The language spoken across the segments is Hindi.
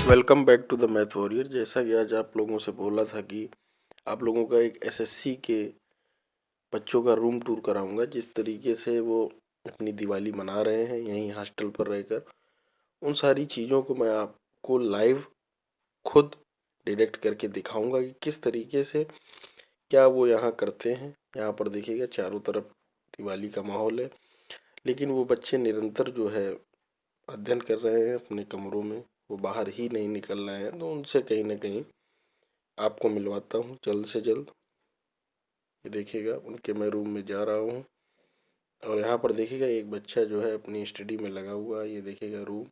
Welcome back to the math warrior. जैसा कि आज आप लोगों से बोला था कि आप लोगों का एक एसएससी के बच्चों का रूम टूर कराऊंगा, जिस तरीके से वो अपनी दिवाली मना रहे हैं यहीं हॉस्टल पर रहकर, उन सारी चीज़ों को मैं आपको लाइव खुद डिटेक्ट करके दिखाऊंगा कि किस तरीके से क्या वो यहाँ करते हैं। यहाँ पर देखिएगा चारों तरफ दिवाली का माहौल है, लेकिन वो बच्चे निरंतर जो है अध्ययन कर रहे हैं अपने कमरों में, वो बाहर ही नहीं निकल रहे हैं। तो उनसे कहीं ना कहीं आपको मिलवाता हूँ जल्द से जल्द। ये देखिएगा उनके मैं रूम में जा रहा हूँ और यहाँ पर देखिएगा एक बच्चा जो है अपनी स्टडी में लगा हुआ है। ये देखिएगा रूम,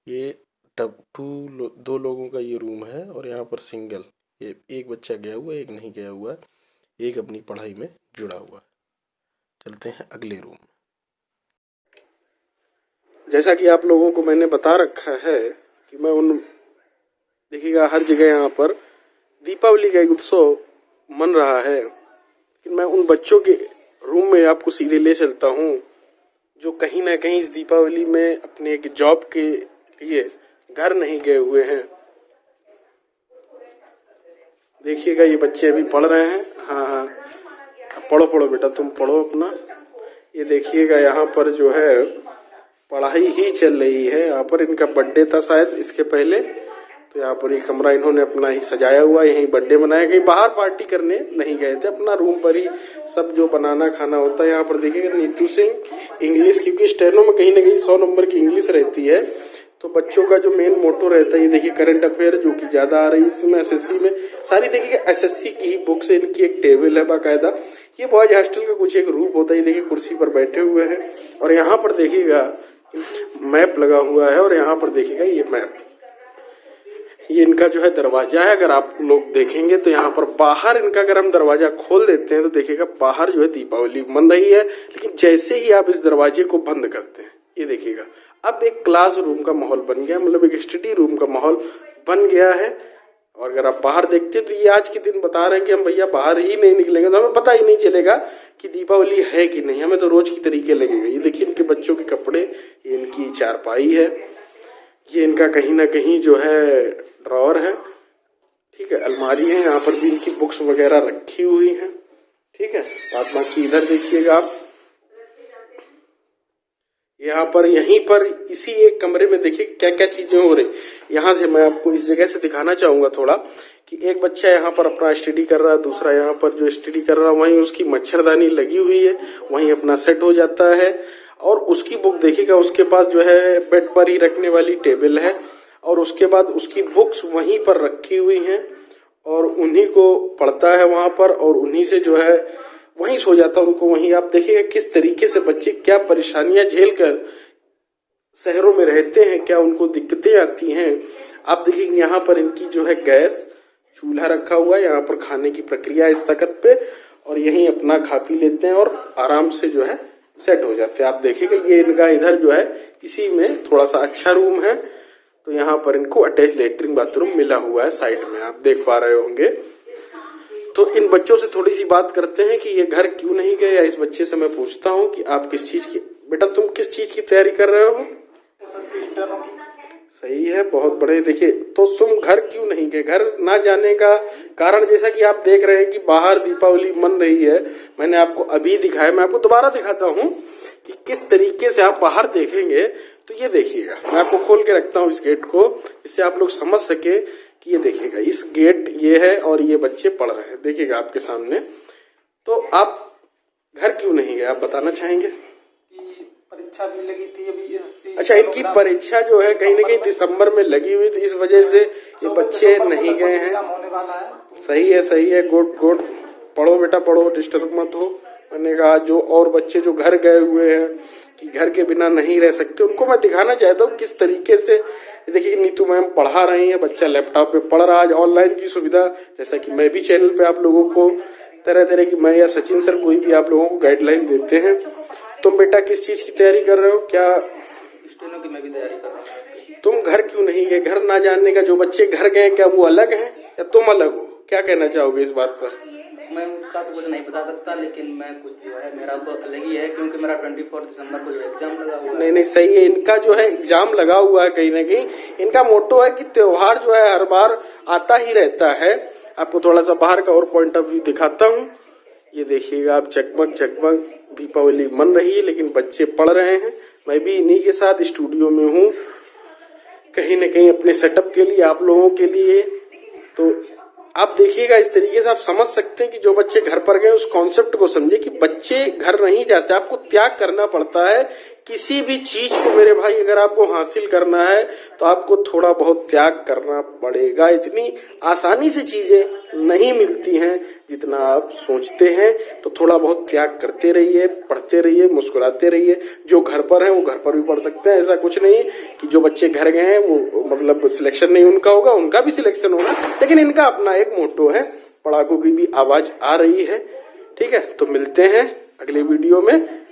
ये दो लोगों का ये रूम है और यहाँ पर सिंगल, ये एक बच्चा गया हुआ है, एक नहीं गया हुआ है, एक अपनी पढ़ाई में जुड़ा हुआ है। चलते हैं अगले रूम। जैसा कि आप लोगों को मैंने बता रखा है कि मैं देखिएगा हर जगह यहाँ पर दीपावली का एक उत्सव मन रहा है, लेकिन मैं उन बच्चों के रूम में आपको सीधे ले चलता हूँ जो कहीं ना कहीं इस दीपावली में अपने एक जॉब के लिए घर नहीं गए हुए हैं। देखिएगा ये बच्चे अभी पढ़ रहे हैं। हाँ, पढ़ो पढ़ो बेटा, तुम पढ़ो अपना। ये देखिएगा यहाँ पर जो है पढ़ाई ही चल रही है। यहाँ पर इनका बर्थडे था शायद इसके पहले, तो यहाँ पर ये कमरा इन्होंने अपना ही सजाया हुआ, यहीं बर्थडे मनाया। कहीं बाहर पार्टी करने नहीं गए थे, अपना रूम पर ही सब जो बनाना खाना होता है। यहाँ पर देखिएगा नीतू सिंह इंग्लिश, क्योंकि स्टेनो में कहीं ना कहीं 100 नंबर की इंग्लिश रहती है, तो बच्चों का जो मेन मोटो रहता है, ये देखिए करंट अफेयर जो कि ज्यादा आ रही है इसमें एसएससी में। सारी देखिएगा एसएससी की ही बुक्स, इनकी एक टेबल है बाकायदा। ये बॉयज हॉस्टल का कुछ एक रूप होता है। ये देखिए कुर्सी पर बैठे हुए हैं और यहाँ पर देखिएगा मैप लगा हुआ है और यहाँ पर देखिएगा ये मैप, ये इनका जो है दरवाजा है। अगर आप लोग देखेंगे तो यहाँ पर बाहर इनका अगर हम दरवाजा खोल देते हैं तो देखिएगा बाहर जो है दीपावली मन रही है, लेकिन जैसे ही आप इस दरवाजे को बंद करते हैं, ये देखिएगा अब एक क्लास रूम का माहौल बन गया, मतलब एक स्टडी रूम का माहौल बन गया है। और अगर आप बाहर देखते तो ये आज के दिन बता रहे हैं कि हम भैया बाहर ही नहीं निकलेंगे, तो हमें पता ही नहीं चलेगा कि दीपावली है कि नहीं, हमें तो रोज की तरीके लगेगा। ये देखिए इनके बच्चों के कपड़े, ये इनकी चारपाई है, ये इनका कहीं ना कहीं जो है ड्रॉअर है, ठीक है, अलमारी है, यहाँ पर भी इनकी बुक्स वगैरह रखी हुई हैं, ठीक है। बाद बाकी इधर देखिएगा आप, यहाँ पर यहीं पर इसी एक कमरे में देखिए क्या क्या चीजें हो रही। यहाँ से मैं आपको इस जगह से दिखाना चाहूंगा थोड़ा कि एक बच्चा यहाँ पर अपना स्टडी कर रहा है, दूसरा यहाँ पर जो स्टडी कर रहा है वहीं उसकी मच्छरदानी लगी हुई है, वहीं अपना सेट हो जाता है। और उसकी बुक देखिएगा, उसके पास जो है बेड पर ही रखने वाली टेबल है और उसके बाद उसकी बुक्स वहीं पर रखी हुई हैं और उन्हीं को पढ़ता है वहां पर और उन्हीं से जो है वहीं सो जाता है उनको वहीं। आप देखिएगा किस तरीके से बच्चे क्या परेशानियां झेल कर शहरों में रहते हैं, क्या उनको दिक्कतें आती हैं। आप देखिए यहाँ पर इनकी जो है गैस चूल्हा रखा हुआ है, यहाँ पर खाने की प्रक्रिया इस तख्त पे, और यहीं अपना खा पी लेते हैं और आराम से जो है सेट हो जाते हैं। आप देखिएगा ये इनका इधर जो है इसी में थोड़ा सा अच्छा रूम है, तो यहाँ पर इनको अटैच लेटरिन बाथरूम मिला हुआ है साइड में, आप देख पा रहे होंगे। तो इन बच्चों से थोड़ी सी बात करते हैं कि ये घर क्यों नहीं गए, या इस बच्चे से मैं पूछता हूँ कि आप किस चीज की, बेटा तुम किस चीज की तैयारी कर रहे हो? सही है, बहुत बड़े। देखिए तो तुम घर क्यों नहीं गए? घर ना जाने का कारण जैसा कि आप देख रहे हैं कि बाहर दीपावली मन रही है, मैंने आपको अभी दिखाया, मैं आपको दोबारा दिखाता हूँ कि किस तरीके से आप बाहर देखेंगे। तो ये देखिएगा, मैं आपको खोल के रखता हूँ इस गेट को, इससे आप लोग समझ सके कि ये देखिएगा इस गेट ये है और ये बच्चे पढ़ रहे हैं, देखिएगा आपके सामने। तो आप घर क्यों नहीं गए, आप बताना चाहेंगे? परीक्षा भी लगी थी अभी। अच्छा, इनकी परीक्षा जो है कहीं ना कहीं दिसंबर में लगी हुई थी, इस वजह से ये बच्चे नहीं गए हैं। सही है, सही है, गुड गुड, पढ़ो बेटा पढ़ो, डिस्टर्ब मत हो। मैंने कहा जो और बच्चे जो घर गए हुए हैं कि घर के बिना नहीं रह सकते, उनको मैं दिखाना चाहता हूँ किस तरीके से। देखिए नीतू मैम पढ़ा रही है, बच्चा लैपटॉप पे पढ़ रहा है। आज ऑनलाइन की सुविधा, जैसा कि मैं भी चैनल पे आप लोगों को तरह तरह की, मैं या सचिन सर कोई भी आप लोगों को गाइडलाइन देते हैं। तुम बेटा किस चीज की तैयारी कर रहे हो? क्या स्टेनो की मैं भी तैयारी कर रहा हूँ। तुम घर क्यों नहीं गए? घर ना जानने का, जो बच्चे घर गए क्या वो अलग हैं या तुम अलग हो? क्या कहना चाहोगे इस बात पर? मैं उनका तो कुछ नहीं बता सकता, लेकिन मैं कुछ जो है मेरा तो अलग ही है, क्योंकि मेरा 24 दिसंबर को जो एग्जाम लगा हुआ है। नहीं नहीं, सही है। इनका जो है एग्जाम लगा हुआ है कहीं ना कहीं। इनका मोटो है कि त्योहार जो है हर बार आता ही रहता है। आपको थोड़ा सा बाहर का और पॉइंट ऑफ व्यू दिखाता हूँ। ये देखिएगा आप, जगमग जगमग दीपावली मन रही है, लेकिन बच्चे पढ़ रहे हैं। मैं भी इन्हीं के साथ स्टूडियो में हूँ, कहीं ना कहीं अपने सेटअप के लिए, आप लोगों के लिए। तो आप देखिएगा, इस तरीके से आप समझ सकते हैं कि जो बच्चे घर पर गए उस कॉन्सेप्ट को समझे कि बच्चे घर नहीं जाते, आपको त्याग करना पड़ता है किसी भी चीज को। मेरे भाई, अगर आपको हासिल करना है तो आपको थोड़ा बहुत त्याग करना पड़ेगा। इतनी आसानी से चीजें नहीं मिलती हैं जितना आप सोचते हैं। तो थोड़ा बहुत त्याग करते रहिए, पढ़ते रहिए, मुस्कुराते रहिए। जो घर पर है वो घर पर भी पढ़ सकते हैं। ऐसा कुछ नहीं कि जो बच्चे घर गए हैं वो मतलब सिलेक्शन नहीं उनका होगा, उनका भी सिलेक्शन होगा। लेकिन इनका अपना एक मोटो है। पढ़ाकू की भी आवाज आ रही है। ठीक है, तो मिलते हैं अगले वीडियो में।